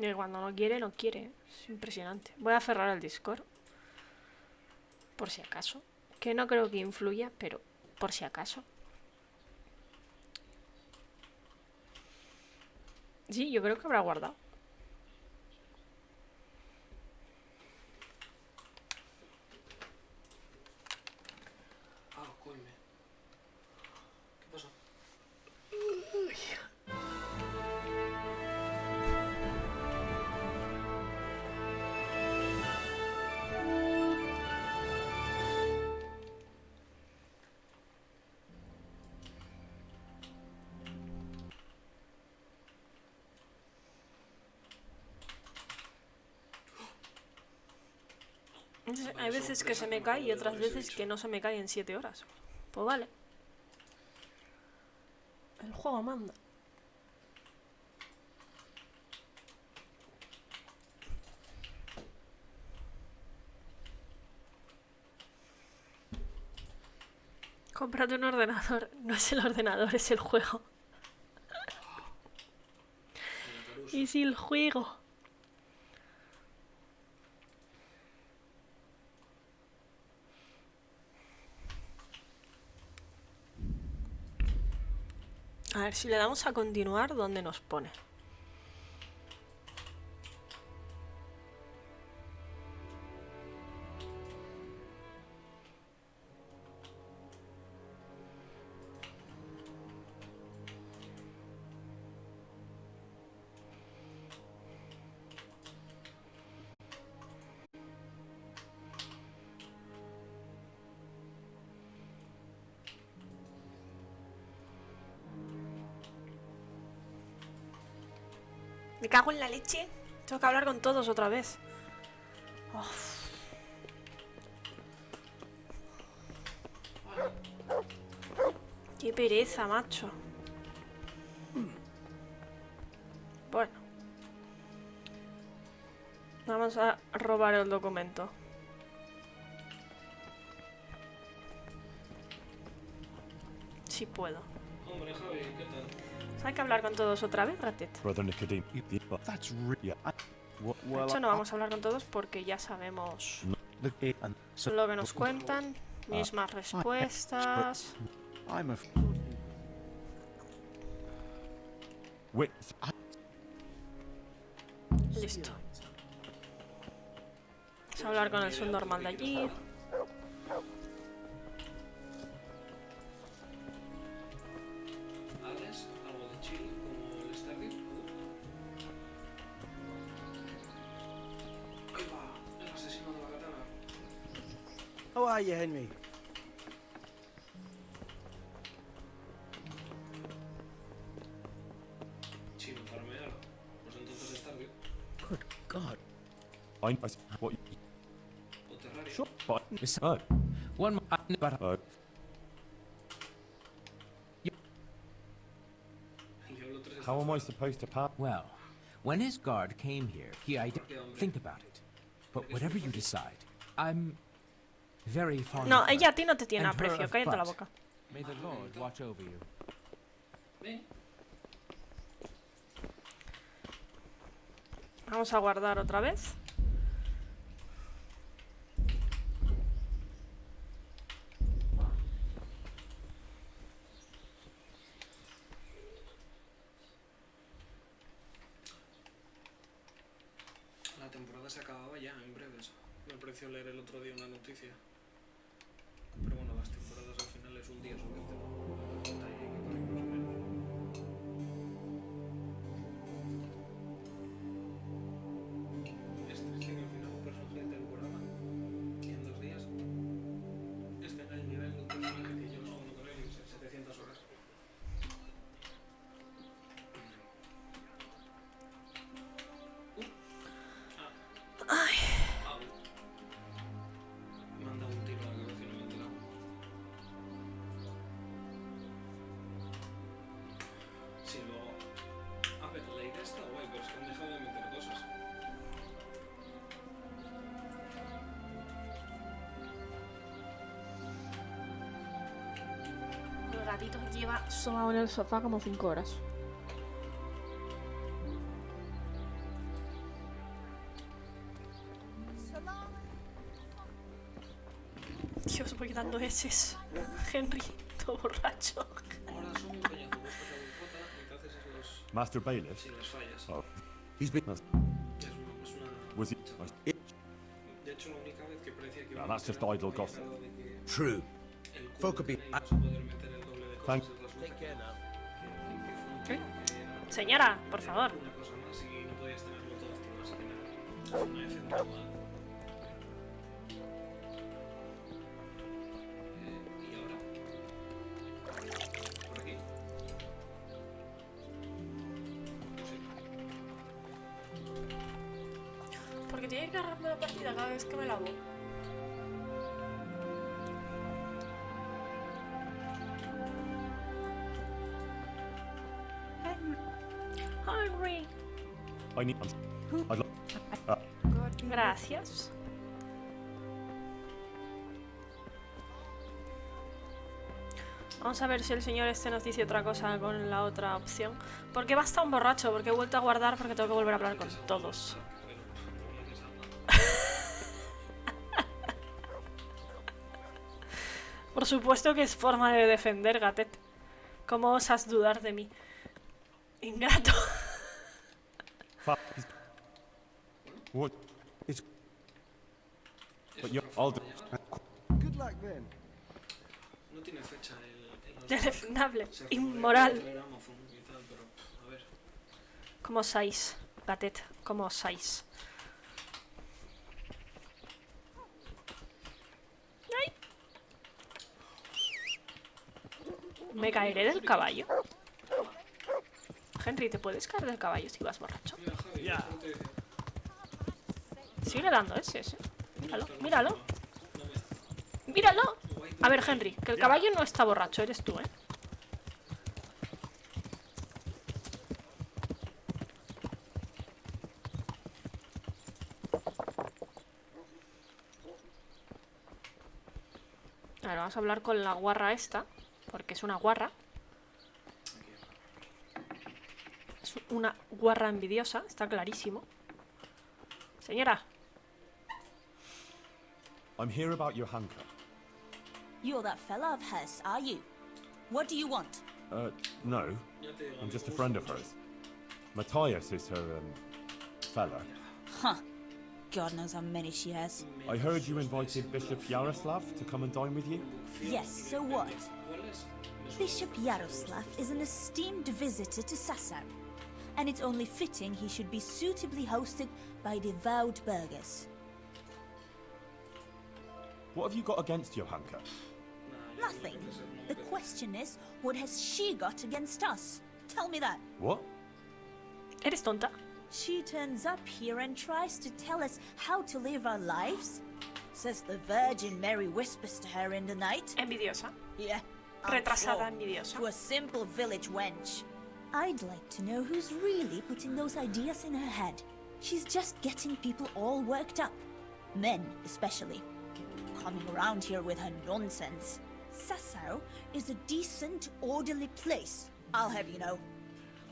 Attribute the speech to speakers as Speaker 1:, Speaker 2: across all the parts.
Speaker 1: Y cuando no quiere, no quiere. Es impresionante. Voy a cerrar el Discord. Por si acaso. Que no creo que influya, pero por si acaso. Sí, yo creo que habrá guardado.
Speaker 2: Ah, coño. ¿Qué pasa?
Speaker 1: Hay veces que se me cae y otras veces que no se me cae en 7 horas. Pues vale. El juego manda. Cómprate un ordenador. No es el ordenador, es el juego. Y si el juego. A ver, si le damos a continuar, ¿dónde nos pone? Me cago en la leche. Tengo que hablar con todos otra vez. Uf. Qué pereza, macho. Bueno. Vamos a robar el documento. Si puedo.
Speaker 2: Hombre, Javi, ¿qué tal?
Speaker 1: ¿Hay que hablar con todos otra vez, Ratet? De hecho, no vamos a hablar con todos porque ya sabemos lo que nos cuentan. Mismas respuestas. Listo. Vamos a hablar con el subnormal de allí.
Speaker 2: ¿Hablas algo de Chile como el Stardew? Ahí va, el asesino de la katana.
Speaker 3: How are you, Henry?
Speaker 2: Chino farmear. Pues entonces Stardew.
Speaker 3: Good God.
Speaker 2: O Terraria.
Speaker 4: One but
Speaker 2: El Diablo 3
Speaker 5: How am I supposed to pass?
Speaker 4: well, when his guard came here, I think about it. But whatever you decide, I'm very fond
Speaker 1: No,
Speaker 4: of her,
Speaker 1: ella a ti no te tiene
Speaker 4: and her
Speaker 1: aprecio.
Speaker 4: of
Speaker 1: Cállate la
Speaker 4: Butt.
Speaker 1: boca.
Speaker 4: May the Lord watch over you.
Speaker 2: Ven.
Speaker 1: Vamos a guardar otra vez.
Speaker 2: La temporada se acababa ya en breves. Me pareció leer el otro día una noticia. Pero bueno, las temporadas al final es un día suficiente, ¿no? Falta ahí que para que nos vean. Es triste que al final un personaje de temporada y en 2 días esté en el nivel de un personaje que llevas jugando con él y 700 horas. Manda un tiro a la cabeza y no me he enterado. Sí, luego... A ver, la idea está guay, pero es que han dejado de meter cosas.
Speaker 1: El gatito lleva sobado en el sofá como 5 horas. dando eses. Henry, todo borracho.
Speaker 2: Ahora son un peñazo. Buscas la bufota y te haces los...
Speaker 5: Master Bailiff?
Speaker 2: Sí, las fallas.
Speaker 5: Oh. He's been.
Speaker 2: Es una...
Speaker 5: Was he?
Speaker 2: De hecho, la única vez que parecía que...
Speaker 5: No, that's just idle gossip.
Speaker 3: True. Folk could be.
Speaker 5: Thank.
Speaker 3: Take care now.
Speaker 1: Señora, por favor.
Speaker 2: Una cosa más y no podías tenerlo todo activo, así que nada. Una vez en todo. ¿Y ahora? ¿Por aquí?
Speaker 1: Porque tiene que agarrarme la partida cada vez que me lavo. Henry.
Speaker 5: I need. I'd like.
Speaker 1: Gracias. Vamos a ver si el señor este nos dice otra cosa con la otra opción. Porque va a estar un borracho, porque he vuelto a guardar porque tengo que volver a hablar con todos. Por supuesto que es forma de defender, gatet. ¿Cómo osas dudar de mí? Ingrato.
Speaker 5: What? It's. But you. I'll do.
Speaker 3: Good luck then.
Speaker 2: No tiene fecha el
Speaker 1: Deleznable.
Speaker 2: Se
Speaker 1: Inmoral.
Speaker 2: traer Amazon y tal, pero a ver.
Speaker 1: ¿Cómo osáis, gatet? ¿Cómo osáis? ¡Ay! ¿Me caeré del caballo? Henry, ¿te puedes caer del caballo si vas borracho?
Speaker 2: Mira, Javi,
Speaker 5: Ya.
Speaker 2: ¿cómo te decía?
Speaker 1: Sigue dando ese. Míralo, míralo.
Speaker 2: No me-
Speaker 1: ¡Míralo! A ver, Henry, que el caballo no está borracho, eres tú, ¿eh? Ahora vamos a hablar con la guarra esta, porque es una guarra. Es una guarra envidiosa, está clarísimo. Señora,
Speaker 5: I'm here about your hanker.
Speaker 6: You're that fella of hers, are you? What do you want?
Speaker 5: No.
Speaker 2: Ya te digo,
Speaker 5: I'm just a
Speaker 2: me
Speaker 5: friend
Speaker 2: gusta
Speaker 5: of hers. Matthias is her, fella.
Speaker 6: Huh. God knows how many she has.
Speaker 5: I heard you invited Bishop Yaroslav to come and dine with you.
Speaker 6: Yes, so what?
Speaker 2: ¿Cuál es?
Speaker 6: Bishop Yaroslav is an esteemed visitor to Sasau, and it's only fitting he should be suitably hosted by devout burghers.
Speaker 5: What have you got against your hanker?
Speaker 6: Nothing. The question is, what has she got against us? Tell me that.
Speaker 5: What?
Speaker 1: ¿eres tonta?
Speaker 6: She turns up here and tries to tell us how to live our lives. Says the Virgin Mary whispers to her in the night.
Speaker 1: Envidiosa.
Speaker 6: Yeah. I'm
Speaker 1: Retrasada,
Speaker 6: sure.
Speaker 1: envidiosa.
Speaker 6: To a simple village wench. I'd like to know who's really putting those ideas in her head. She's just getting people all worked up. Men, especially. Coming around here with her nonsense. Sasau is a decent, orderly place, I'll have you know.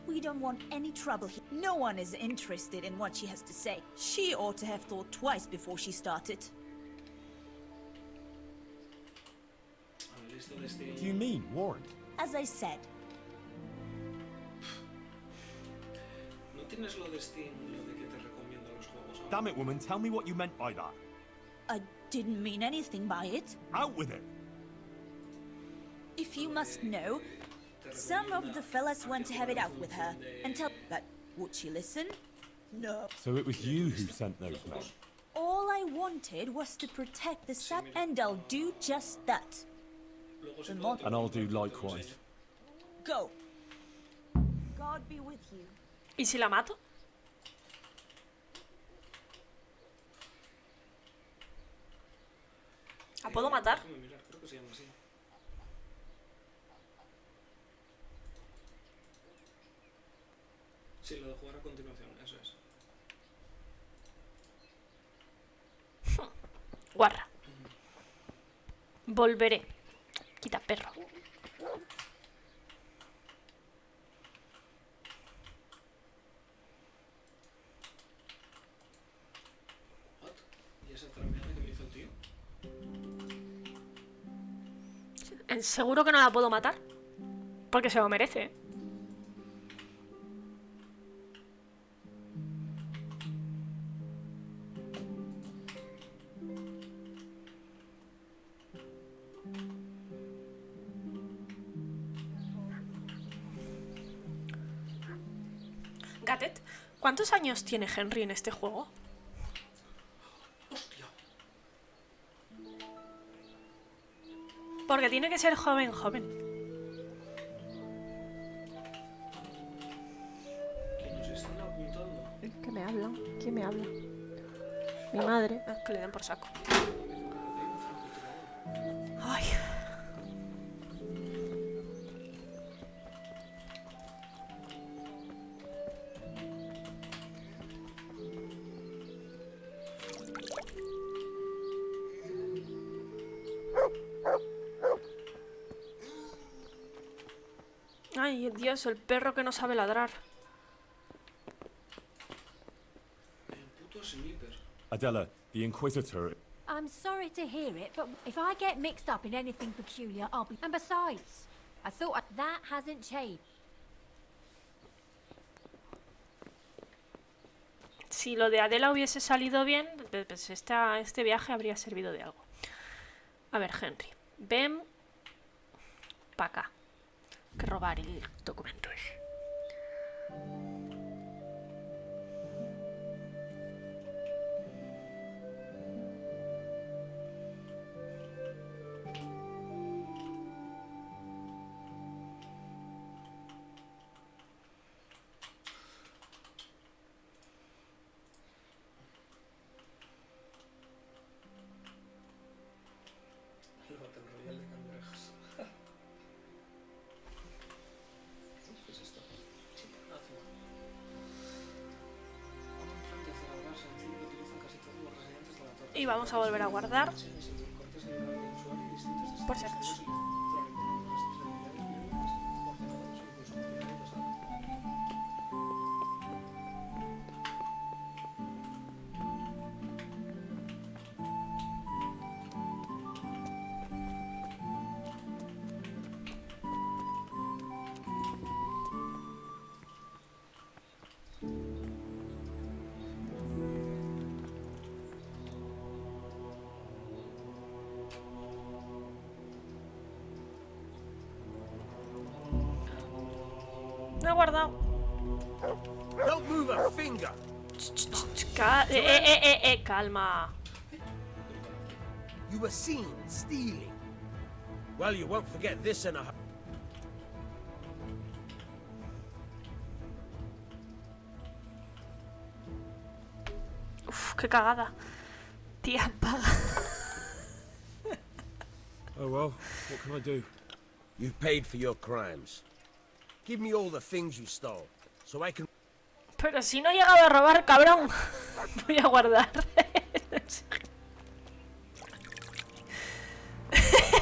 Speaker 6: We don't want any trouble here. No one is interested in what she has to say. She ought to have thought twice before she started.
Speaker 2: A la lista de este...
Speaker 5: Do you mean warned?
Speaker 6: As I said,
Speaker 2: ¿No tienes lo de Steam, lo de que te recomiendo los juegos ahora?
Speaker 5: Damn it, woman, tell me what you meant by that.
Speaker 6: I didn't mean anything by it.
Speaker 5: Out with it!
Speaker 6: If you must know, some of the fellas want to have it out with her and tell that would she listen? No.
Speaker 5: So it was you who sent those men?
Speaker 6: All I wanted was to protect the sap, and I'll do just that.
Speaker 2: Luego se
Speaker 6: The
Speaker 2: puede
Speaker 6: mod-
Speaker 5: And I'll do likewise.
Speaker 6: Go. God be with you.
Speaker 1: ¿Y si la mato? ¿La puedo matar?
Speaker 2: Déjame mirar, creo que se llama así. Sí, lo de jugar a continuación, eso es.
Speaker 1: Guarra. Volveré. Quita perro.
Speaker 2: What? ¿Y esa trameada que me hizo el tío?
Speaker 1: Seguro que no la puedo matar. Porque se lo merece, ¿eh? Gatet, ¿cuántos años tiene Henry en este juego?
Speaker 2: ¡Hostia!
Speaker 1: Porque tiene que ser joven, joven.
Speaker 2: Que nos están apuntando.
Speaker 1: ¿Qué me hablan? ¿Quién me habla? Mi madre. Ah, que le den por saco. Ay. Ay, Dios, el perro que no sabe ladrar.
Speaker 2: El puto sniper.
Speaker 5: Adela, the Inquisitor.
Speaker 7: I'm sorry to hear it, but if I get mixed up in anything peculiar, I'll be... And besides, I thought that hasn't changed.
Speaker 1: Si lo de Adela hubiese salido bien, pues este viaje habría servido de algo. A ver, Henry, ven para acá. Que robar el documento ese.
Speaker 2: El Battle Royale de cangrejos. ¿Qué es esto? Sí, ácido. Un plan de celebrar sencillo que utilizan casi todos los residentes de la torre.
Speaker 1: Y vamos a volver a guardar.
Speaker 2: Cortes a nivel de usuario y distintos
Speaker 1: Por si acaso. No he guardado.
Speaker 3: Don't move a finger.
Speaker 1: Calma.
Speaker 3: You were seen stealing. Well, you won't forget this in a...
Speaker 1: Uf, qué cagada. Tía, paga.
Speaker 5: Oh well, what can I do?
Speaker 3: You've paid for your crimes. Give me all the things you stole, so I can...
Speaker 1: Pero si no he llegado a robar, cabrón. Voy a guardar.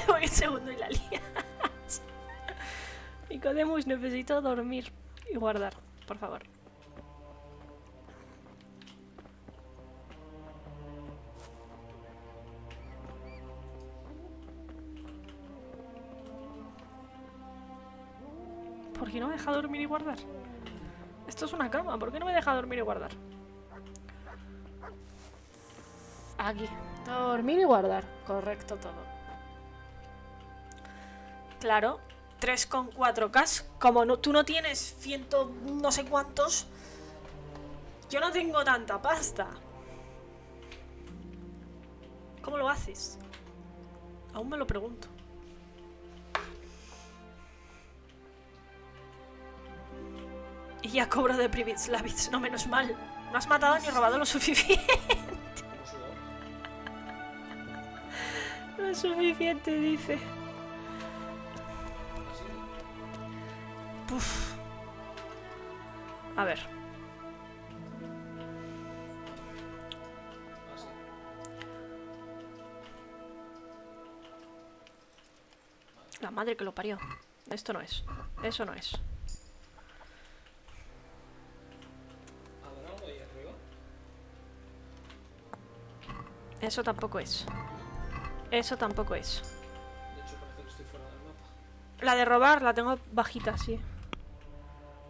Speaker 1: Voy un segundo y la lías. Nicodemus, necesito dormir y guardar, por favor. ¿Por qué no me deja dormir y guardar? Esto es una cama, ¿por qué no me deja dormir y guardar? Aquí. Dormir y guardar. Correcto todo. Claro. 3,4K. Como no, tú no tienes ciento no sé cuántos. Yo no tengo tanta pasta. ¿Cómo lo haces? Aún me lo pregunto. Y ya cobro de Privislavits, no menos mal. No has matado ni robado lo suficiente. Lo suficiente, dice. Puf. A ver. La madre que lo parió. Esto no es. Eso no es. Eso tampoco es. Eso tampoco es.
Speaker 2: De hecho, parece que estoy fuera del
Speaker 1: La de robar la tengo bajita, sí.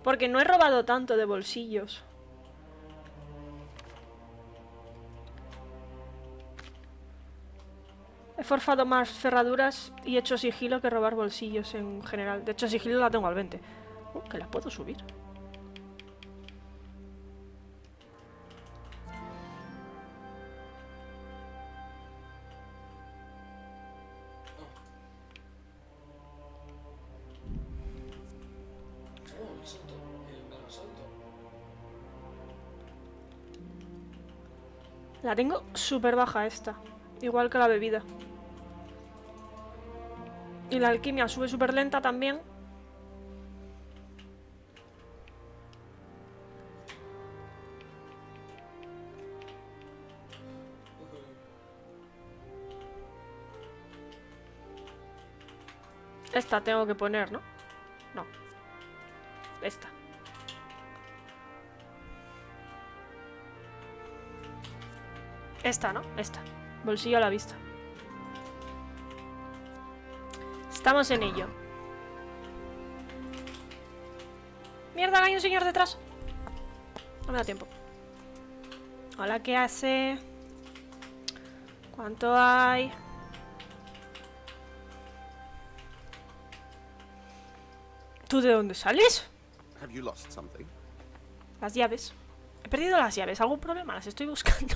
Speaker 1: Porque no he robado tanto de bolsillos. He forfado más cerraduras y hecho sigilo que robar bolsillos en general. De hecho, sigilo la tengo al 20. Que la puedo subir.
Speaker 2: Oh, el salto, el gran salto.
Speaker 1: La tengo súper baja esta. Igual que la bebida. Y la alquimia sube súper lenta también. Esta tengo que poner, ¿no? No. Esta. Esta, ¿no? Esta. Bolsillo a la vista. Estamos en ello. Mierda, hay un señor detrás. No me da tiempo. Hola, ¿qué hace? ¿Cuánto hay? ¿Tú de dónde sales?
Speaker 8: Have you lost something?
Speaker 1: Las llaves. He perdido las llaves. ¿Algún problema? Las estoy buscando.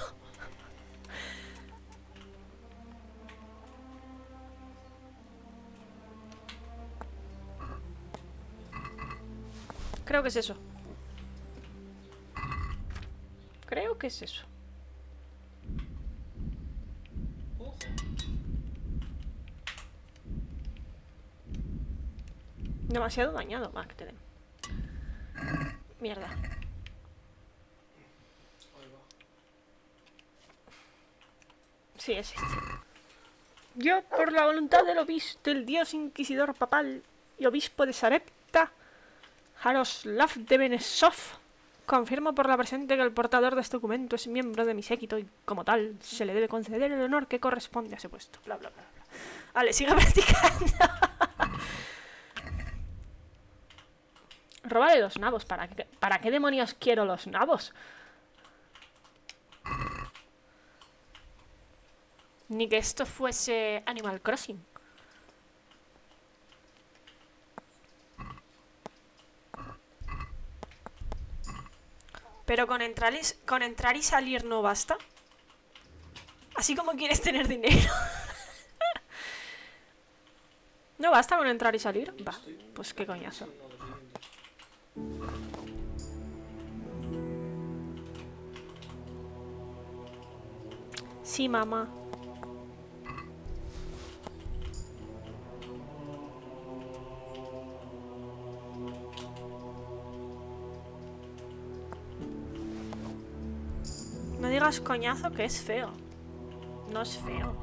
Speaker 1: Creo que es eso. Creo que es eso.
Speaker 2: Ojo.
Speaker 1: Demasiado dañado. Va, que te den. Mierda.
Speaker 2: Ahí va.
Speaker 1: Sí, es este. Yo, por la voluntad del dios inquisidor papal y obispo de Sarepta, Jaroslav de Benesov, confirmo por la presente que el portador de este documento es miembro de mi séquito y, como tal, se le debe conceder el honor que corresponde a ese puesto. Bla, bla, bla, bla. Vale, sigue practicando. Róbale los nabos. ¿Para qué demonios quiero los nabos? Ni que esto fuese Animal Crossing. Pero con entrar y salir no basta. Así como quieres tener dinero. ¿No basta con entrar y salir? Va, pues qué coñazo. Sí, mamá. No digas coñazo que es feo. No es feo.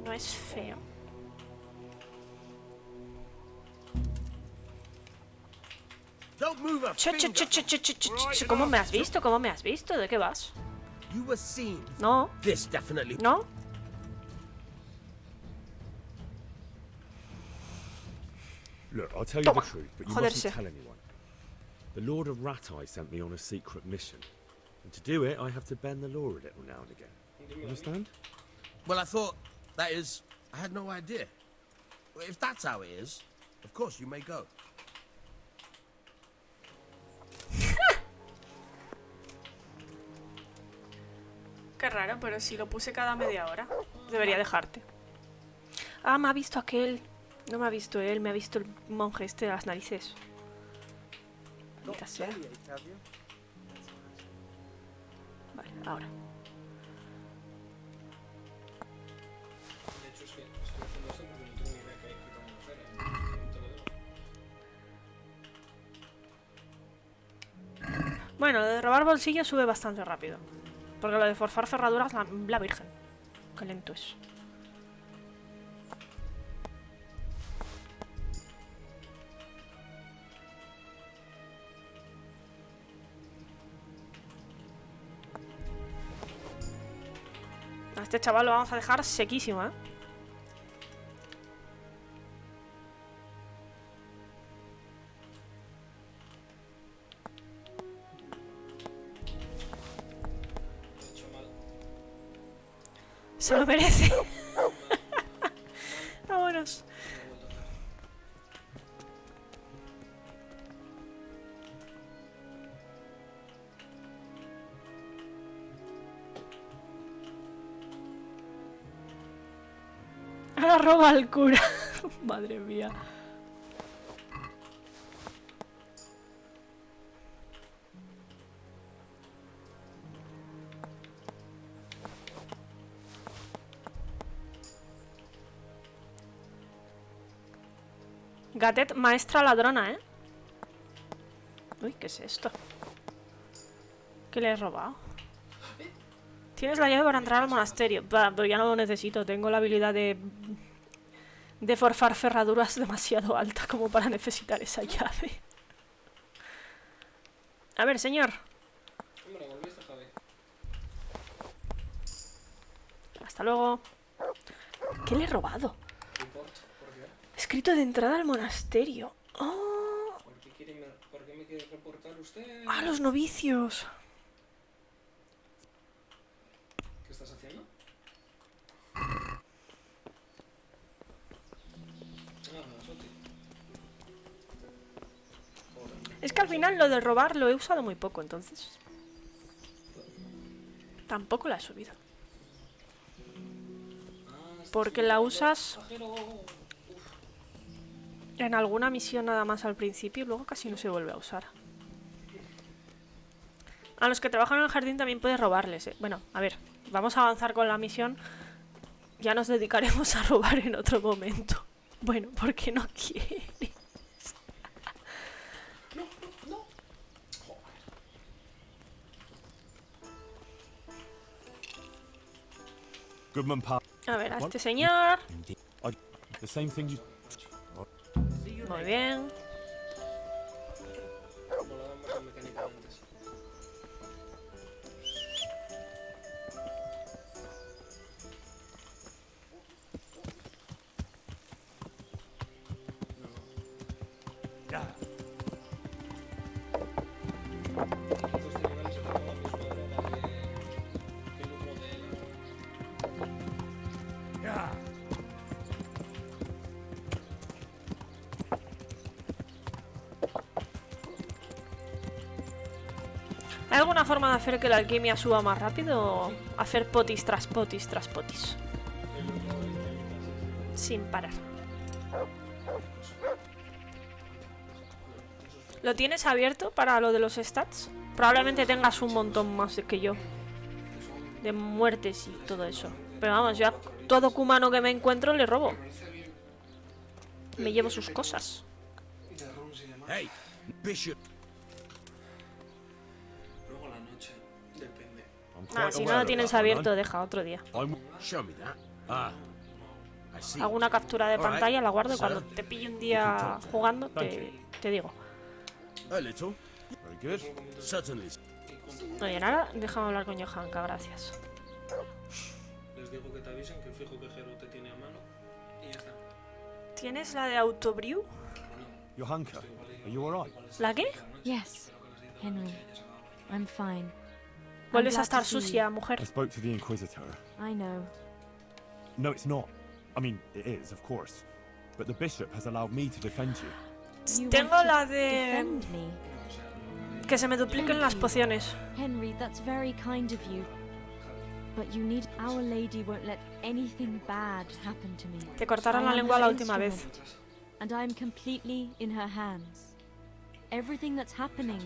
Speaker 1: No es feo.
Speaker 3: Don't move a
Speaker 1: Ch, ch,
Speaker 3: finger.
Speaker 1: ch, ch, ch, ch, ch, ch. ¿Cómo me has visto? ¿Cómo me has visto? ¿De qué vas?
Speaker 3: You were seen.
Speaker 1: No,
Speaker 3: This definitely.
Speaker 1: no.
Speaker 5: Look, I'll tell you
Speaker 1: Toma.
Speaker 5: the truth, but you
Speaker 1: Joderse.
Speaker 5: mustn't tell anyone. The Lord of Rat-Eye sent me on a secret mission. And to do it, I have to bend the law a little now and again. Understand?
Speaker 3: Well, I thought, that is, I had no idea. Well, if that's how it is, of course you may go.
Speaker 1: Qué raro, pero si lo puse cada media hora. Debería dejarte. Ah, me ha visto aquel. No me ha visto él, me ha visto el monje este de las narices. Maldita sea. Vale, ahora.
Speaker 2: De hecho, es que estoy haciendo esto porque no tengo ni idea que hay que hacer, ¿eh? Te lo digo.
Speaker 1: Bueno, lo de robar bolsillos sube bastante rápido. Porque lo de forfar cerraduras, la virgen. Qué lento es. A este chaval lo vamos a dejar sequísimo, ¿eh? Se lo merece. Vámonos. Ahora roba al cura. Madre mía. Gatet, maestra ladrona, ¿eh? Uy, ¿qué es esto? ¿Qué le he robado? Tienes la llave para entrar al monasterio. Bah, pero ya no lo necesito. Tengo la habilidad de forjar ferraduras demasiado alta como para necesitar esa llave. A ver, señor.
Speaker 2: Hombre, volviste, Javi.
Speaker 1: Hasta luego. ¿Qué le he robado?
Speaker 2: ¿Por qué?
Speaker 1: Escrito de entrada al monasterio. Oh.
Speaker 2: ¿Por qué me quiere reportar usted?
Speaker 1: ¡Ah, los novicios!
Speaker 2: ¿Qué estás haciendo?
Speaker 1: Es que al final lo de robar lo he usado muy poco, entonces tampoco la he subido. Porque la usas en alguna misión nada más al principio y luego casi no se vuelve a usar. A los que trabajan en el jardín también puedes robarles, ¿eh? Bueno, a ver, vamos a avanzar con la misión. Ya nos dedicaremos a robar en otro momento. Bueno, porque no quiere.
Speaker 5: Goodman Pa.
Speaker 1: A ver, a este señor.
Speaker 5: The same thing you.
Speaker 1: Muy bien.
Speaker 2: Molaba más la mecánica antes.
Speaker 5: Yeah.
Speaker 2: Estos niveles se toman la misma droga que el humo de la...
Speaker 5: Yeah.
Speaker 1: ¿Hay alguna forma de hacer que la alquimia suba más rápido o hacer potis tras potis tras potis? Sin parar. ¿Lo tienes abierto para lo de los stats? Probablemente tengas un montón más que yo. De muertes y todo eso. Pero vamos, yo a todo cumano que me encuentro le robo. Me llevo sus cosas.
Speaker 3: Hey, Bishop.
Speaker 2: Luego la noche, depende.
Speaker 1: Ah, si no lo tienes abierto, deja otro día.
Speaker 3: Show me that. Ah, I see.
Speaker 1: Hago una captura de pantalla, la guardo y cuando te pille un día jugando te digo.
Speaker 3: A little. Very good. Certainly.
Speaker 1: Oye, nada, déjame hablar con Johanka, gracias.
Speaker 2: Les digo que te avisen que fijo que Jero te tiene a mano y ya está.
Speaker 1: ¿Tienes la de Autobrew?
Speaker 5: Johanka, are you alright?
Speaker 1: ¿La qué?
Speaker 7: Yes, Henry. I'm fine.
Speaker 1: Vuelves a
Speaker 7: glad
Speaker 1: estar
Speaker 7: to see you.
Speaker 1: sucia,
Speaker 5: I
Speaker 1: mujer.
Speaker 5: spoke to the Inquisitor.
Speaker 7: I know.
Speaker 5: No, it's not. I mean, it is, of course. But the bishop has allowed me to defend you.
Speaker 7: You
Speaker 1: Tengo
Speaker 7: want to
Speaker 1: la de
Speaker 7: defend me.
Speaker 1: que se me dupliquen las pociones.
Speaker 7: Henry, that's very kind of you. But you need... Our Lady won't let anything bad happen to me.
Speaker 1: Te cortaron
Speaker 7: I
Speaker 1: la
Speaker 7: am
Speaker 1: lengua
Speaker 7: her
Speaker 1: la última vez.
Speaker 7: instrument, and I am completely in her hands. Everything that's happening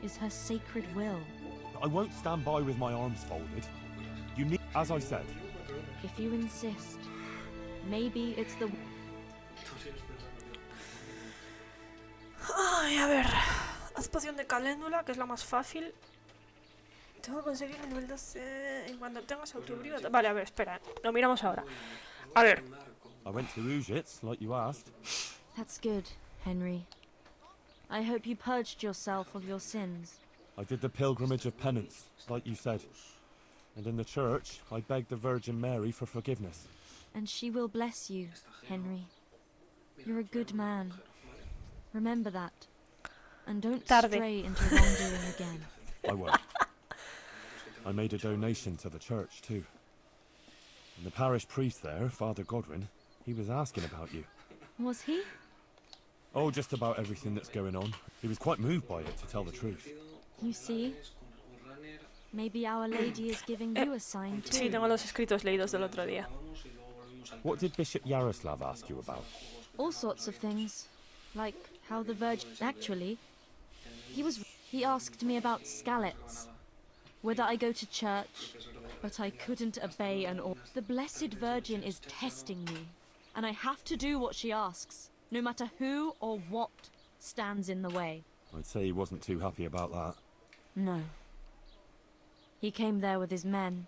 Speaker 7: is her sacred will.
Speaker 5: I won't stand by with my arms folded. You need, as I said,
Speaker 7: If you insist, maybe it's the...
Speaker 1: Ay, a ver. Haz poción de caléndula, que es la más fácil. Tengo que conseguir el nivel 12 en cuanto tengas autobrío. Vale, a ver, espera. Lo miramos ahora. A ver.
Speaker 5: I went to Ujits, like you asked.
Speaker 7: That's good, Henry. I hope you purged yourself of your sins.
Speaker 5: I did the pilgrimage of penance, like you said. And in the church, I begged the Virgin Mary for forgiveness.
Speaker 8: And she will bless you, Henry. You're a good man. Remember that. And don't stray into wrongdoing again.
Speaker 5: I won't. I made a donation to the church, too. And the parish priest there, Father Godwin, he was asking about you.
Speaker 8: Was he?
Speaker 5: Oh, just about everything that's going on. He was quite moved by it, to tell the truth.
Speaker 8: You see? Maybe Our Lady is giving you a sign too.
Speaker 1: Sí, tengo los escritos leídos del otro día.
Speaker 5: What did Bishop Yaroslav ask you about?
Speaker 8: All sorts of things. Like how the Virgin... Actually, he asked me about scalets. Whether I go to church, but I couldn't obey an order. The Blessed Virgin is testing me, and I have to do what she asks, no matter who or what stands in the way.
Speaker 5: I'd say he wasn't too happy about that.
Speaker 8: No. He came there with his men.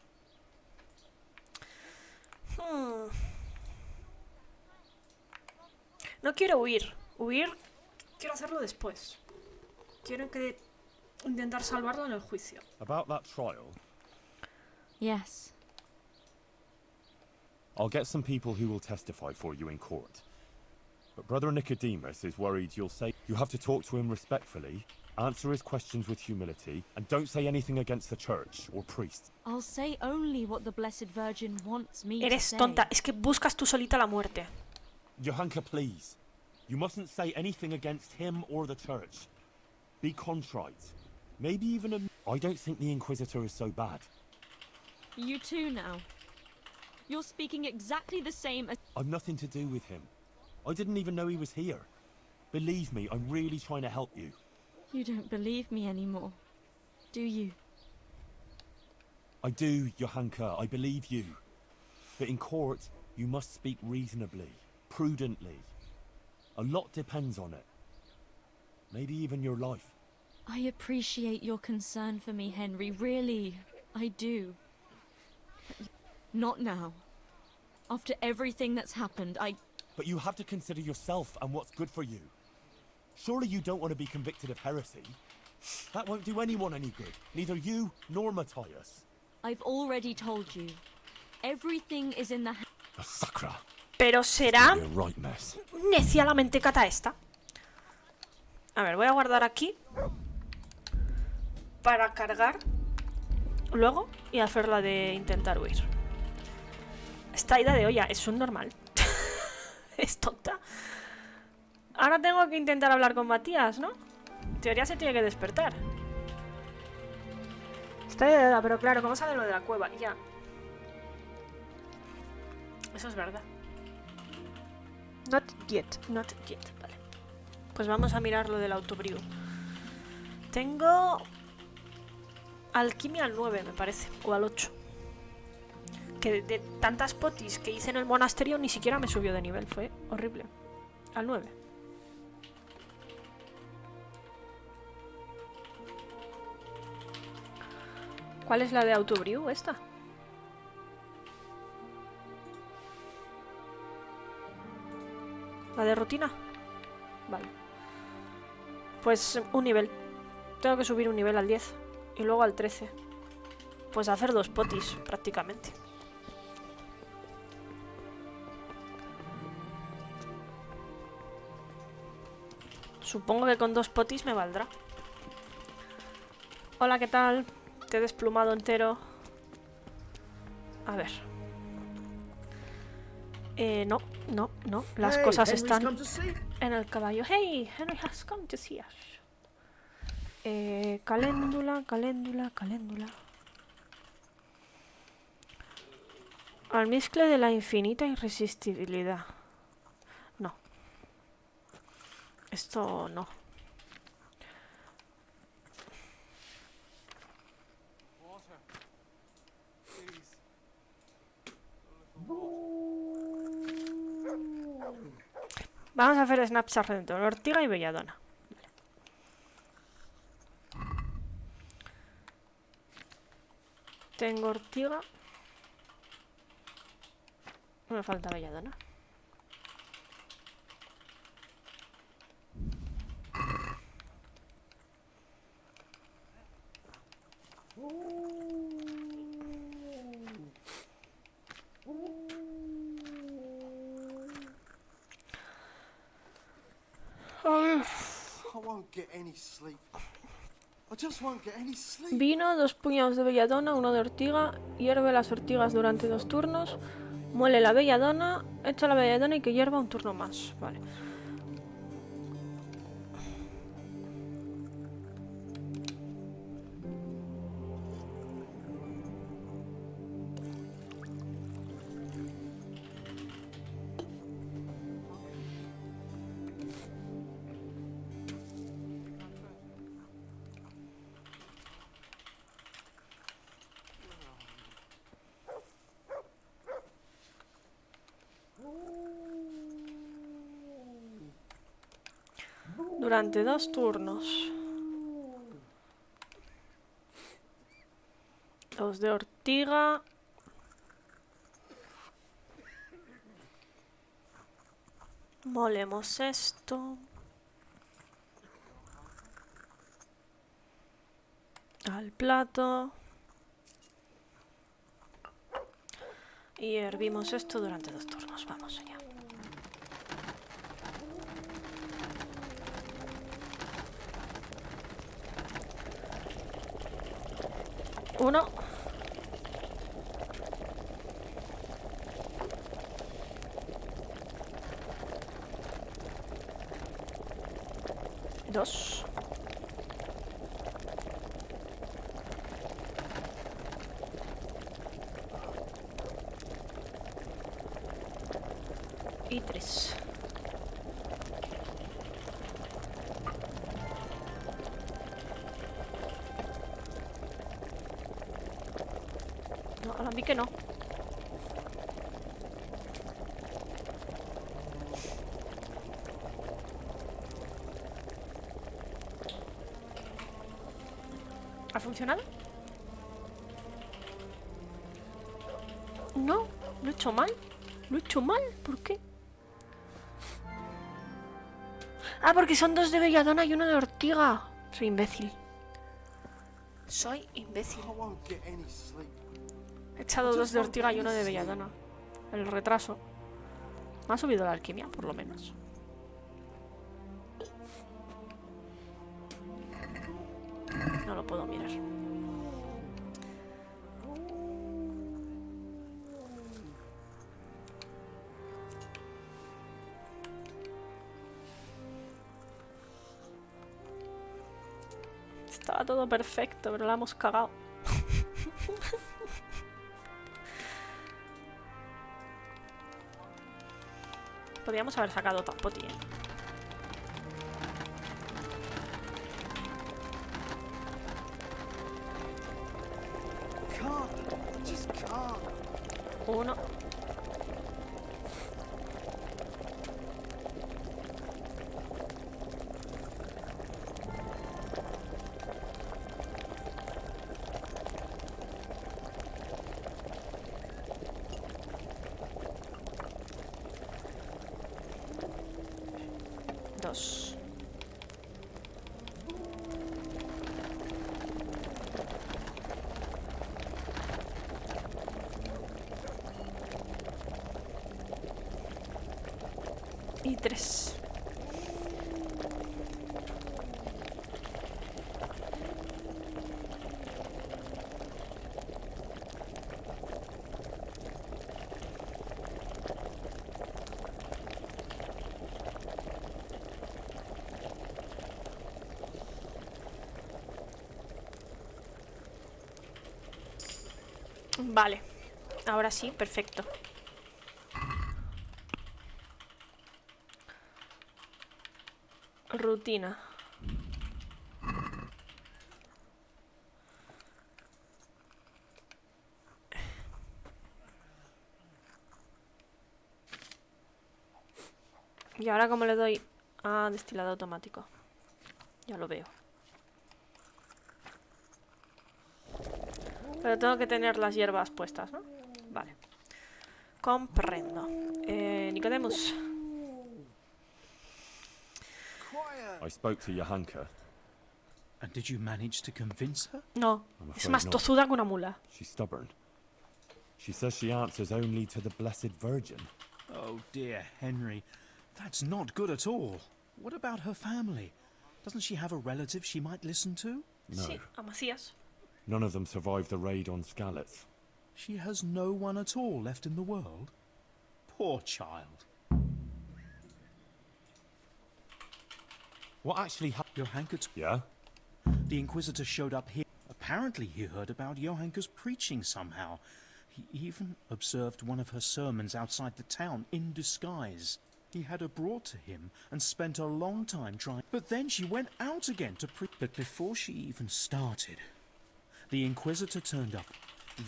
Speaker 1: No quiero huir. Quiero hacerlo después. Quiero intentar salvarlo en el juicio.
Speaker 5: About that trial,
Speaker 8: Yes.
Speaker 5: I'll get some people who will testify for you in court. But Brother Nicodemus is worried you'll say you have to talk to him respectfully, answer his questions with humility, and don't say anything against the church or priest.
Speaker 8: I'll say only what the Blessed Virgin wants me to
Speaker 1: Eres
Speaker 8: say.
Speaker 1: tonta. Es que buscas tú solita la muerte.
Speaker 5: Johanka, please. You mustn't say anything against him or the church. Be contrite. Maybe even a... I don't think the Inquisitor is so bad.
Speaker 8: You too now. You're speaking exactly the same as...
Speaker 5: I've nothing to do with him. I didn't even know he was here. Believe me, I'm really trying to help you.
Speaker 8: You don't believe me anymore, do you?
Speaker 5: I do, Johanka, I believe you. But in court, you must speak reasonably, prudently. A lot depends on it. Maybe even your life.
Speaker 8: I appreciate your concern for me, Henry, really, I do. Not now. After everything that's happened,
Speaker 5: But you have to consider yourself and what's good for you. Surely you don't want to be convicted of heresy. That won't do anyone any good. Neither you nor Matthias.
Speaker 8: I've already told you. Everything is in the...
Speaker 5: A sacra.
Speaker 1: Pero será
Speaker 5: You're right, mess.
Speaker 1: necia la mentecata esta. A ver, voy a guardar aquí para cargar luego y hacer la de intentar huir. Esta ida de olla es un normal. Es tonta. Ahora tengo que intentar hablar con Matías, ¿no? En teoría se tiene que despertar. Está de edad, pero claro, ¿cómo sale lo de la cueva? Ya. Eso es verdad. Not yet, vale. Pues vamos a mirar lo del autobrew. Tengo alquimia al 9, me parece, o al 8. Que de tantas potis que hice en el monasterio ni siquiera me subió de nivel, fue horrible. Al 9. ¿Cuál es la de autobrew esta? ¿La de rutina? Vale. Pues un nivel. Tengo que subir un nivel al 10 y luego al 13. Pues hacer 2 potis prácticamente. Supongo que con 2 potis me valdrá. Hola, ¿qué tal? Te he desplumado entero. A ver. No. Las cosas están en el caballo. Hey, Henry has come to see us. Caléndula. Almizcle de la infinita irresistibilidad. No. Esto no. Vamos a hacer Snapchat dentro de Ortiga y Belladona. Tengo Ortiga. Me falta Belladona.
Speaker 9: won't get any sleep. I just won't get any sleep.
Speaker 1: Vino, 2 puñados de belladona, 1 de ortiga. Hierve las ortigas durante 2 turnos. Muele la belladona. Echa la belladona y que hierva un turno más. Vale. Durante 2 turnos. 2 de ortiga. Molemos esto. Al plato. Y hervimos esto durante 2 turnos. Vamos allá. Uno. Dos. Y 3. No, a mí que no. ¿Ha funcionado? No, lo he hecho mal. Lo he hecho mal, ¿por qué? Ah, porque son 2 de belladona y 1 de ortiga. Soy imbécil. Soy imbécil.
Speaker 9: I won't get any sleep.
Speaker 1: He echado 2 de ortiga y 1 de belladona. El retraso. Me ha subido la alquimia, por lo menos. No lo puedo mirar. Estaba todo perfecto, pero la hemos cagado. Podríamos haber sacado Tapoti, ¿eh?
Speaker 9: Can't. Just can't.
Speaker 1: 1. Dos. Y 3. Vale, ahora sí, perfecto. Rutina. Y ahora como le doy a destilado automático. Ya lo veo. Pero tengo que tener las hierbas puestas, ¿no? Vale. Comprendo. Nicodemus.
Speaker 5: I spoke to Johanka.
Speaker 10: And did you manage to convince her?
Speaker 1: No, es más tozuda que una mula.
Speaker 5: She's stubborn. She says she answers only to the Blessed Virgin.
Speaker 10: Oh dear, Henry. That's not good at all. What about her family? Doesn't she have a relative she might listen to?
Speaker 5: No.
Speaker 1: Sí, a Macías.
Speaker 5: None of them survived the raid on Skalitz.
Speaker 10: She has no one at all left in the world? Poor child.
Speaker 5: What actually happened?
Speaker 10: Johanka's...
Speaker 5: Yeah?
Speaker 10: The Inquisitor showed up here. Apparently he heard about Johanka's preaching somehow. He even observed one of her sermons outside the town in disguise. He had her brought to him and spent a long time trying... But then she went out again to preach. But before she even started, the Inquisitor turned up.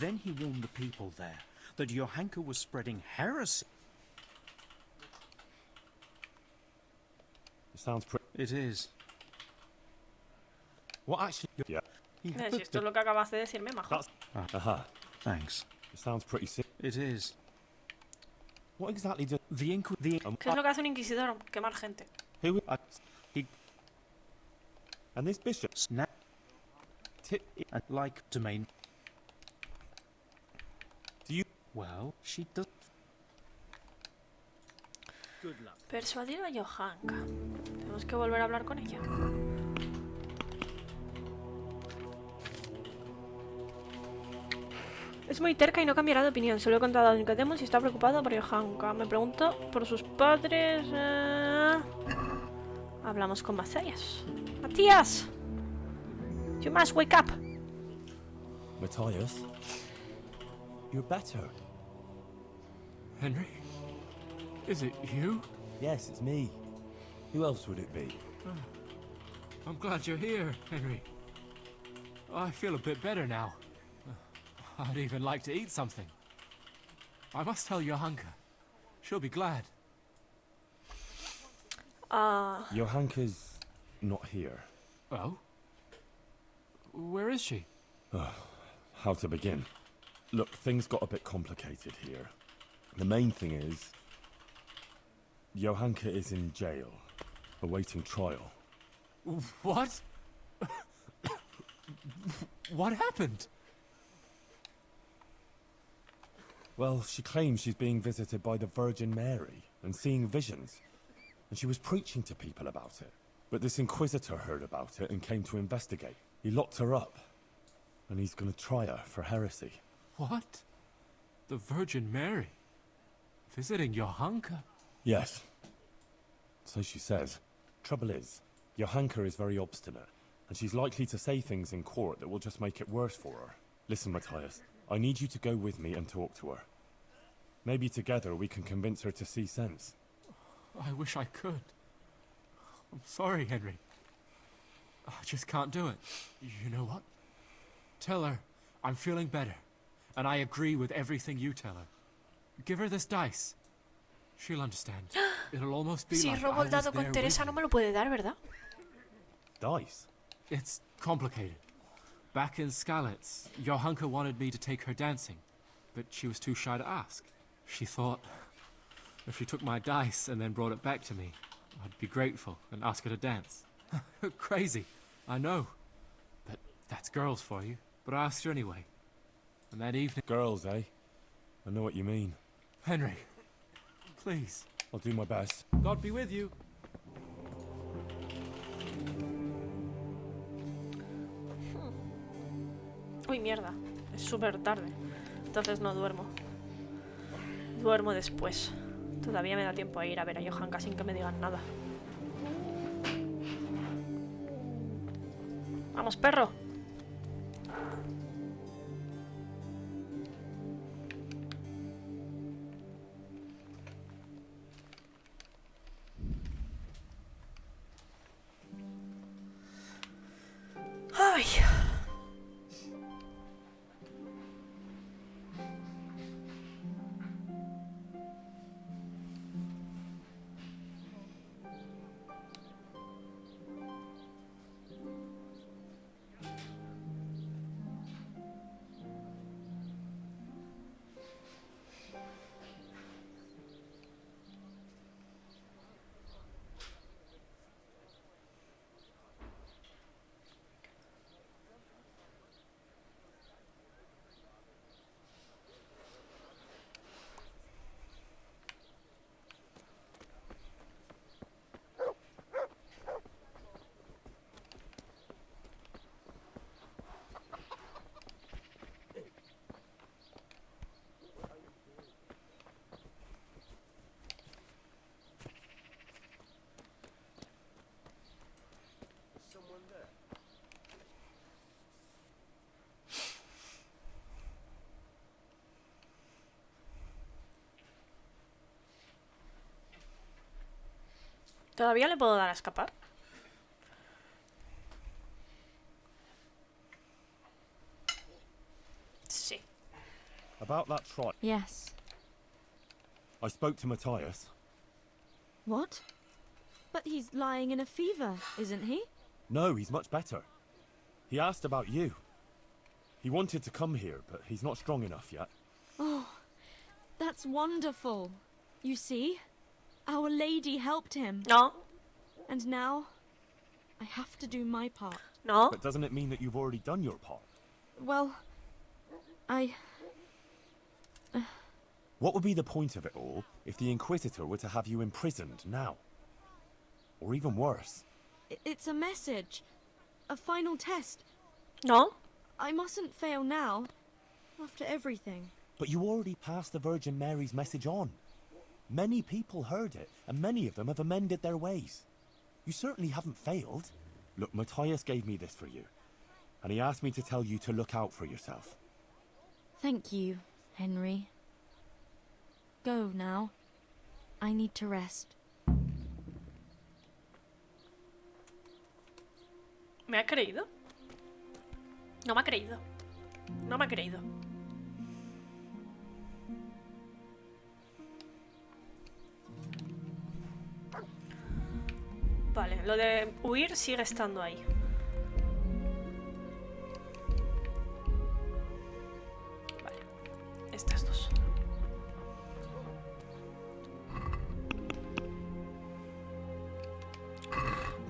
Speaker 10: Then he warned the people there that Johanka was spreading heresy.
Speaker 5: It sounds pretty...
Speaker 10: It is.
Speaker 5: What actually... Yeah.
Speaker 10: He
Speaker 1: Si esto es lo que acabas de decirme, majo.
Speaker 5: Aha.
Speaker 10: Thanks.
Speaker 5: It sounds pretty sick.
Speaker 10: It is.
Speaker 5: What exactly did...
Speaker 1: ¿Qué es lo que hace un inquisidor? Quemar gente.
Speaker 5: Who... he... And this bishop...
Speaker 10: Snap. Like domain.
Speaker 5: Do you...
Speaker 10: Well, she does...
Speaker 5: Good luck.
Speaker 1: Persuadir a Johanka. Tenemos que volver a hablar con ella. Es muy terca y no cambiará de opinión. Se lo he contado a Nicodemus y está preocupado por Johanka. Me pregunto por sus padres. Hablamos con Macías. ¡Matías! You must wake up.
Speaker 5: Matthias? You're better.
Speaker 11: Henry? Is it you?
Speaker 5: Yes, it's me. Who else would it be?
Speaker 11: Oh, I'm glad you're here, Henry. I feel a bit better now. I'd even like to eat something. I must tell Johanka. She'll be glad.
Speaker 5: Johanka's not here.
Speaker 11: Oh? Where is she?
Speaker 5: How to begin? Look, things got a bit complicated here. The main thing is... Johanka is in jail, awaiting trial.
Speaker 11: What? What happened?
Speaker 5: Well, she claims she's being visited by the Virgin Mary and seeing visions. And she was preaching to people about it. But this Inquisitor heard about it and came to investigate. He locked her up. And he's gonna try her for heresy.
Speaker 11: What? The Virgin Mary? Visiting Johanka?
Speaker 5: Yes. So she says. Trouble is, Johanka is very obstinate. And she's likely to say things in court that will just make it worse for her. Listen, Matthias. I need you to go with me and talk to her. Maybe together we can convince her to see sense.
Speaker 11: I wish I could. I'm sorry, Henry. I just can't do it. You know what? Tell her I'm feeling better, and I agree with everything you tell her. Give her this dice. She'll understand. It'll almost be
Speaker 1: Si
Speaker 11: like
Speaker 1: robo
Speaker 11: I
Speaker 1: el
Speaker 11: was
Speaker 1: dado
Speaker 11: there
Speaker 1: con Teresa
Speaker 11: with
Speaker 1: no
Speaker 11: you.
Speaker 1: me lo puede dar, ¿verdad?
Speaker 5: Dice?
Speaker 11: It's complicated. Back in Skalitz, Johanka wanted me to take her dancing, but she was too shy to ask. She thought if she took my dice and then brought it back to me, I'd be grateful and ask her to dance. Crazy, I know. But that's girls for you. But I asked her anyway. And that evening...
Speaker 5: Girls, eh? I know what you mean.
Speaker 11: Henry, please.
Speaker 5: I'll do my best.
Speaker 11: God be with you.
Speaker 1: Uy, mierda. Es súper tarde. Entonces no duermo. Duermo después. Todavía me da tiempo a ir a ver a Johanka sin que me digan nada. ¡Vamos, perro! ¡Ay! ¿Todavía le puedo dar a escapar? Sí.
Speaker 5: About that trial,
Speaker 8: Yes.
Speaker 5: I spoke to Matthias.
Speaker 8: What? But he's lying in a fever, isn't he?
Speaker 5: No, he's much better. He asked about you. He wanted to come here, but he's not strong enough yet.
Speaker 8: Oh, that's wonderful. You see? Our lady helped him.
Speaker 1: No.
Speaker 8: And now, I have to do my part.
Speaker 1: No.
Speaker 5: But doesn't it mean that you've already done your part?
Speaker 8: Well,
Speaker 5: What would be the point of it all if the Inquisitor were to have you imprisoned now? Or even worse?
Speaker 8: It's a message. A final test.
Speaker 1: No.
Speaker 8: I mustn't fail now. After everything.
Speaker 5: But you already passed the Virgin Mary's message on. Many people heard it, and many of them have amended their ways. You certainly haven't failed. Look, Matthias gave me this for you, and he asked me to tell you to look out for yourself.
Speaker 8: Thank you, Henry. Go now. I need to rest.
Speaker 1: ¿Me ha creído? No me ha creído. No me ha creído. Vale, lo de huir sigue estando ahí. Vale, estas dos.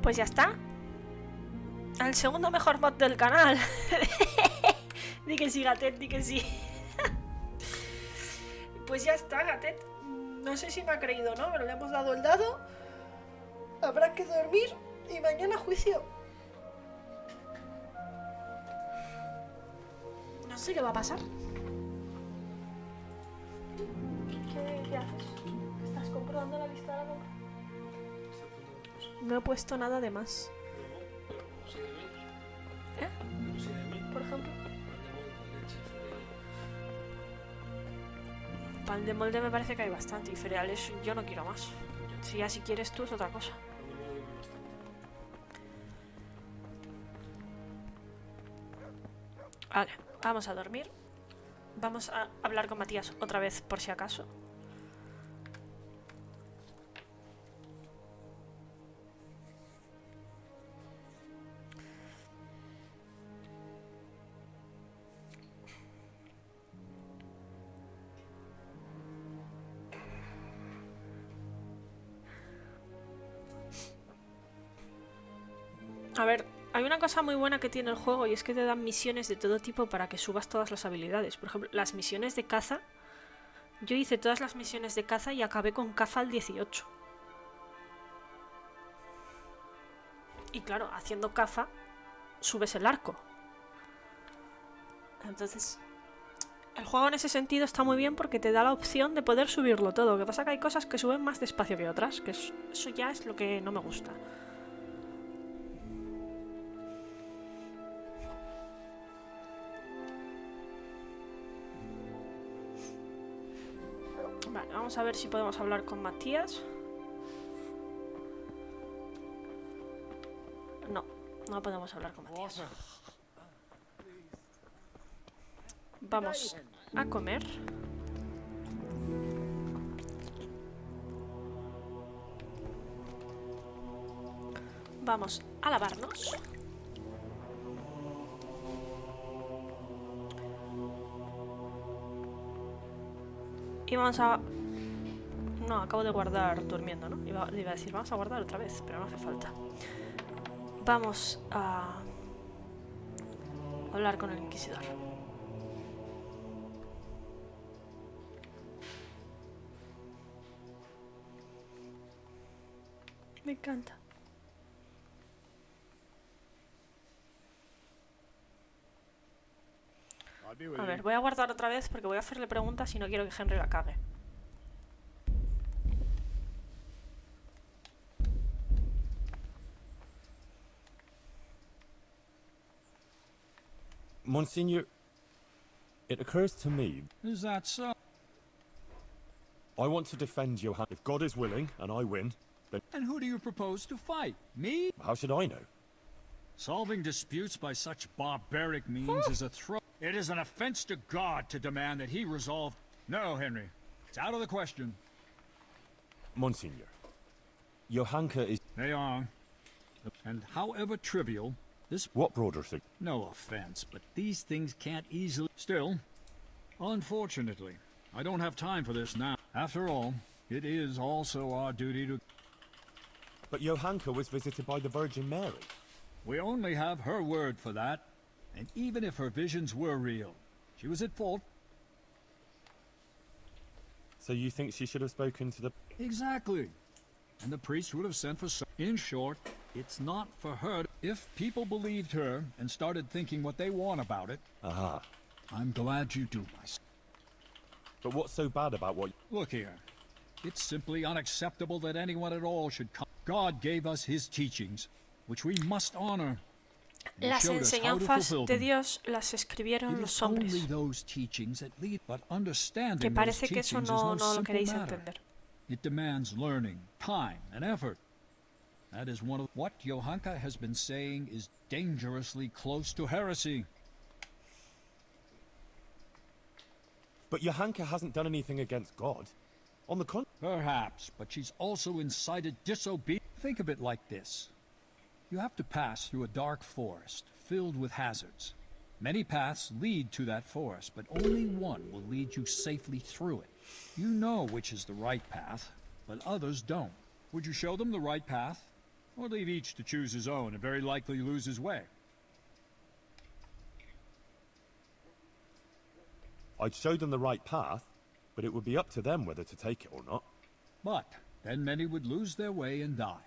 Speaker 1: Pues ya está. El segundo mejor mod del canal. Di que sí, Gatet, di que sí. Pues ya está, Gatet. No sé si me ha creído o no, pero le hemos dado el dado. Habrá que dormir y mañana juicio. No sé qué va a pasar. ¿Qué haces? ¿Estás comprobando la lista de la compra? No he puesto nada de más. ¿Eh? Por ejemplo. Pan de molde me parece que hay bastante. Y cereales yo no quiero más. Si ya si quieres tú es otra cosa. Vale, vamos a dormir. Vamos a hablar con Matías otra vez por si acaso. A ver, hay una cosa muy buena que tiene el juego y es que te dan misiones de todo tipo para que subas todas las habilidades. Por ejemplo, las misiones de caza. Yo hice todas las misiones de caza y acabé con caza al 18. Y claro, haciendo caza subes el arco. Entonces, el juego en ese sentido está muy bien porque te da la opción de poder subirlo todo. Lo que pasa es que hay cosas que suben más despacio que otras, que eso ya es lo que no me gusta. Vale, vamos a ver si podemos hablar con Matías. No, no podemos hablar con Matías. Vamos a comer. Vamos a lavarnos. Y vamos a... No, acabo de guardar durmiendo, ¿no? Iba a decir, vamos a guardar otra vez, pero no hace falta. Vamos a... hablar con el Inquisidor. Me encanta. A ver, voy a guardar otra vez porque voy a hacerle preguntas y no quiero que Henry la cague.
Speaker 5: Monsignor, it occurs to me...
Speaker 12: Is that so?
Speaker 5: I want to defend Johann. If God is willing, and I win, But
Speaker 12: And who do you propose to fight? Me?
Speaker 5: how should I know?
Speaker 12: Solving disputes by such barbaric means is a throw. It is an offense to God to demand that he resolve. No, Henry. It's out of the question.
Speaker 5: Monsignor, Johanka is...
Speaker 12: They are. And however trivial, this...
Speaker 5: What brought her thing?
Speaker 12: No offense, but these things can't easily... Still, unfortunately, I don't have time for this now. After all, it is also our duty to...
Speaker 5: But Johanka was visited by the Virgin Mary.
Speaker 12: We only have her word for that. And even if her visions were real, she was at fault.
Speaker 5: So you think she should have spoken to the...
Speaker 12: Exactly. And the priest would have sent for some... In short, it's not for her. If people believed her and started thinking what they want about it...
Speaker 5: Aha.
Speaker 12: I'm glad you do, my son.
Speaker 5: But what's so bad about what...
Speaker 12: Look here. It's simply unacceptable that anyone at all should come. God gave us his teachings, which we must honor.
Speaker 1: Las enseñanzas de Dios las escribieron los hombres. Que parece que eso no lo queréis entender.
Speaker 12: It demands learning, time, and effort. That is one of what Johanka has been saying is dangerously close to heresy.
Speaker 5: But Johanka hasn't done anything against God. On the contrary.
Speaker 12: Perhaps, but she's also incited disobedience. Think of it like this. You have to pass through a dark forest filled with hazards. Many paths lead to that forest, but only one will lead you safely through it. You know which is the right path, but others don't. Would you show them the right path, or leave each to choose his own and very likely lose his way?
Speaker 5: I'd show them the right path, but it would be up to them whether to take it or not.
Speaker 12: But then many would lose their way and die.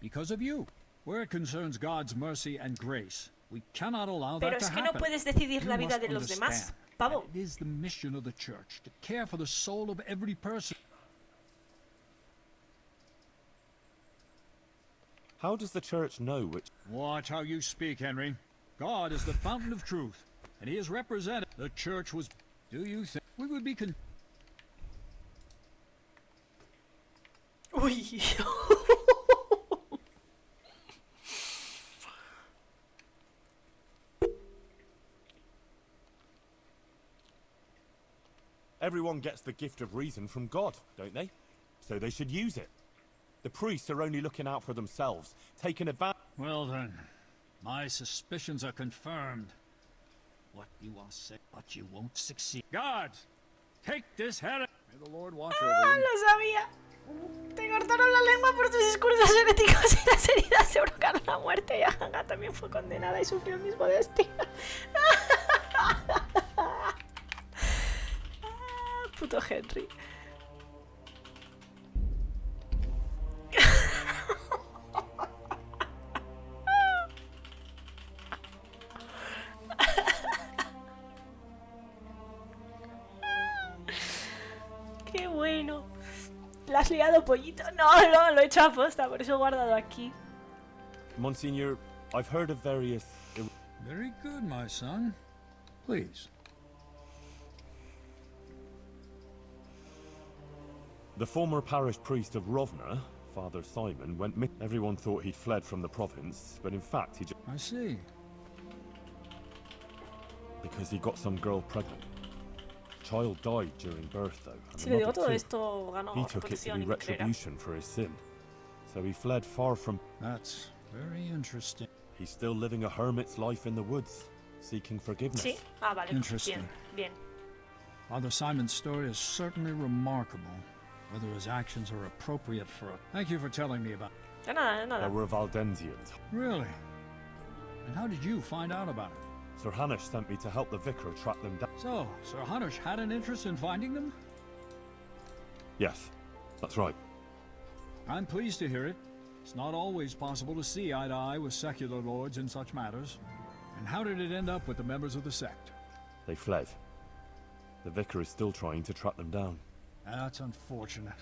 Speaker 12: Because of you. Where it concerns God's mercy and grace, we cannot allow that to happen.
Speaker 1: Pero es que no puedes decidir la vida de los demás, pavo.
Speaker 12: It is the mission of the church to care for the soul of every person.
Speaker 5: How does the church know which...
Speaker 12: Watch how you speak, Henry. God is the fountain of truth, and he is represented. The church was... Do you think we would be
Speaker 1: Uy.
Speaker 5: Everyone gets the gift of reason from God, don't they? So they should use it. The priests are only looking out for themselves, taking advantage...
Speaker 12: Well then, my suspicions are confirmed. What you are saying, but you won't succeed. Guards, take this head. May the Lord watch over you.
Speaker 1: Lo sabía. Te cortaron la lengua por tus discursos heréticos y las heridas se provocaron la muerte. Y Haga también fue condenada y sufrió el mismo destino. Puto Henry. Qué bueno. ¿La has liado, pollito? No, lo he hecho a posta, por eso he guardado aquí.
Speaker 5: Monsignor, I've heard of various...
Speaker 12: Very good, my son. Please.
Speaker 5: The former parish priest of Rovna, Father Simon, went missing. Everyone thought he'd fled from the province, but in fact he just...
Speaker 12: I see.
Speaker 5: Because he got some girl pregnant. Child died during birth, though. And
Speaker 1: Si
Speaker 5: the
Speaker 1: le digo
Speaker 5: mother
Speaker 1: todo
Speaker 5: too.
Speaker 1: esto, ganó
Speaker 5: He took it to
Speaker 1: reputación
Speaker 5: be
Speaker 1: y me creerá.
Speaker 5: retribution for his sin. So he fled far from...
Speaker 12: That's very interesting.
Speaker 5: He's still living a hermit's life in the woods, seeking forgiveness.
Speaker 1: Sí. Ah, vale.
Speaker 12: Interesting.
Speaker 1: Bien, bien.
Speaker 12: Father Simon's story is certainly remarkable. Whether his actions are appropriate for it. Thank you for telling me about it.
Speaker 1: De nada, de nada.
Speaker 5: They were Valdensians.
Speaker 12: Really? And how did you find out about it?
Speaker 5: Sir Hanush sent me to help the vicar track them down.
Speaker 12: So, Sir Hanush had an interest in finding them?
Speaker 5: Yes, that's right.
Speaker 12: I'm pleased to hear it. It's not always possible to see eye to eye with secular lords in such matters. And how did it end up with the members of the sect?
Speaker 5: They fled. The vicar is still trying to track them down.
Speaker 12: That's unfortunate.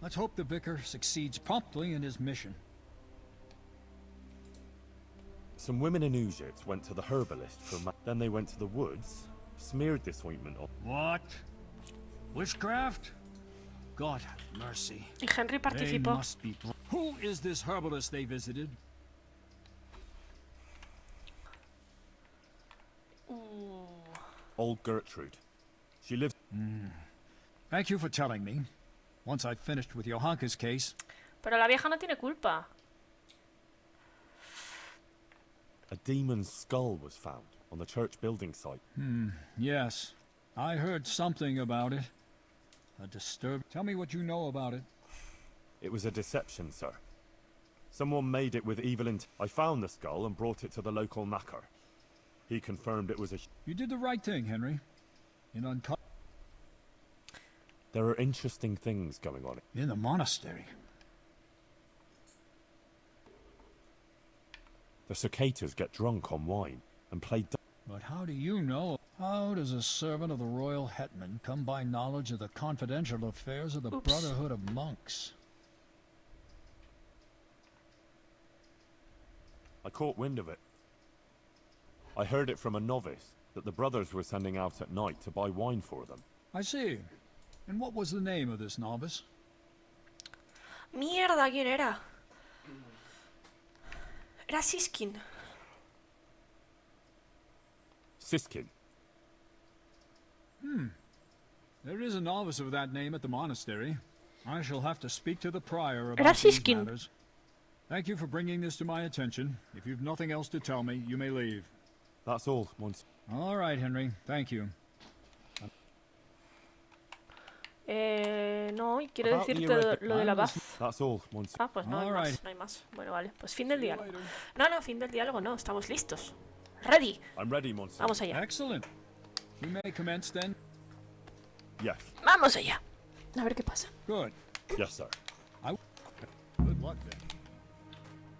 Speaker 12: Let's hope the vicar succeeds promptly in his mission.
Speaker 5: Some women in Egypt went to the herbalist for then they went to the woods, smeared this ointment on.
Speaker 12: What? Witchcraft? God have mercy.
Speaker 1: Y Henry
Speaker 12: They
Speaker 1: participó.
Speaker 12: must be. Who is this herbalist they visited?
Speaker 5: Old Gertrude. She lives.
Speaker 12: Thank you for telling me. Once I've finished with Johanka's case.
Speaker 1: Pero la vieja no tiene culpa.
Speaker 5: A demon's skull was found on the church building site.
Speaker 12: Yes. I heard something about it. A disturb. Tell me what you know about it.
Speaker 5: It was a deception, sir. Someone made it with evil intent. I found the skull and brought it to the local knacker. He confirmed it was a...
Speaker 12: You did the right thing, Henry. In
Speaker 5: There are interesting things going on.
Speaker 12: In the monastery.
Speaker 5: The cicadas get drunk on wine and play...
Speaker 12: But how do you know? How does a servant of the royal hetman come by knowledge of the confidential affairs of the Brotherhood of Monks?
Speaker 5: I caught wind of it. I heard it from a novice that the brothers were sending out at night to buy wine for them.
Speaker 12: I see. And what was the name of this novice?
Speaker 1: Mierda, ¿quién era? Era Siskin.
Speaker 5: Siskin.
Speaker 12: There is a novice of that name at the monastery. I shall have to speak to the prior
Speaker 1: Era
Speaker 12: about these
Speaker 1: Siskin.
Speaker 12: matters. Thank you for bringing this to my attention. If you've nothing else to tell me, you may leave.
Speaker 5: That's all, Mons.
Speaker 12: All right, Henry. Thank you.
Speaker 1: No, y quiero
Speaker 5: About
Speaker 1: decirte
Speaker 5: the
Speaker 1: lo de la paz.
Speaker 5: That's all, Mons.
Speaker 1: Ah, pues no hay
Speaker 12: All
Speaker 1: más,
Speaker 12: right.
Speaker 1: no hay más. Bueno, vale, pues fin del diálogo. No, fin del diálogo no, estamos listos. Ready.
Speaker 5: I'm ready, Mons.
Speaker 1: Vamos allá.
Speaker 12: Excellent. We may commence then.
Speaker 5: Yes.
Speaker 1: Vamos allá. A ver qué pasa.
Speaker 12: Good.
Speaker 5: Yes, sir.
Speaker 12: Good luck then.